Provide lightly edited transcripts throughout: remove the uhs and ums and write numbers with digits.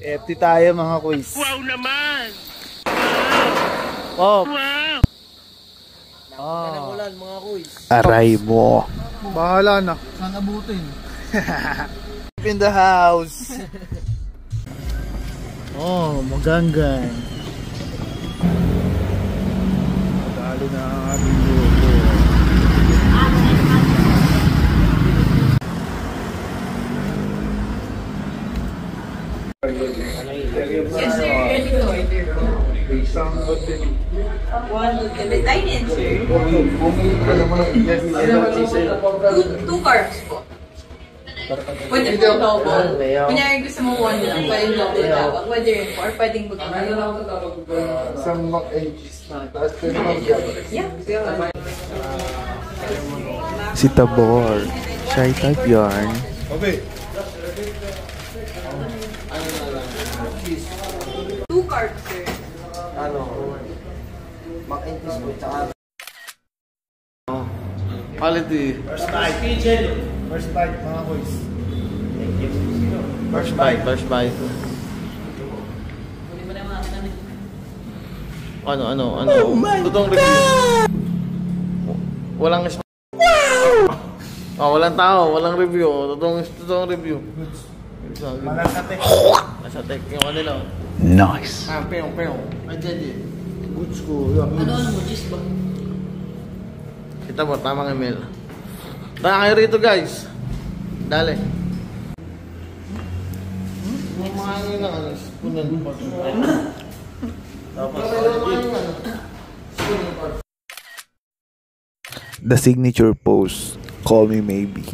FT tayo mga quiz. Wow naman! Wow! Wow! Oh. Mga quiz. Aray mo. Bahala na. Saan abutin? In the house. Oh, maganggan. Dali na ang ating grupo. Yes, sir. Ready to order. One, the dine-in, sir. Two carbs po. Pwede po double. Kunyari gusto mo one lang, pwedeng double tawag. Pwede rin po, or pwedeng magkakaroon. Some mac and cheese. Tapos pwede mag-gab. Yeah. Si Tabor. Shy type yarn. Okay. Two carbs, sir. Mac and cheese po, tsaka Quality. First bite. First bite mga quiz. First bite. First bite. Ano? Oh my totoong review. Walang walang tao, walang review. Totoong review. Malasatek. Nasa tech yung ano lang. Nice. Peong. Ay, dyan. Goods ko. Ano mo, cheese ba? Kita mo, tamang email. Tara kayo rito guys. Dali. Mamahangin lang ano, spunan. The signature pose. Call me maybe.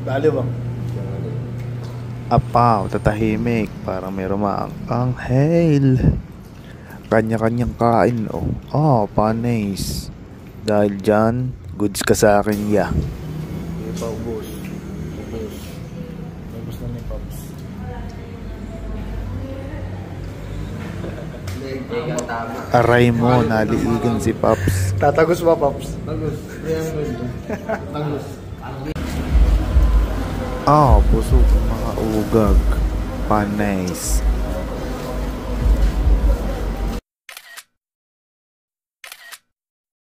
Dali ba? Apaw, tatahimik. Parang may rumaang hail. Kanya-kanyang kain, oh. Oh, panis. Dahil dyan, goods ka sa akin, ya. Hindi pa ubos. Ubos na ni Pops. Aray mo, naliigan si Pops. Tatagos ba, Pops? Tagos. Ah, busog ang mga ugag. Panis.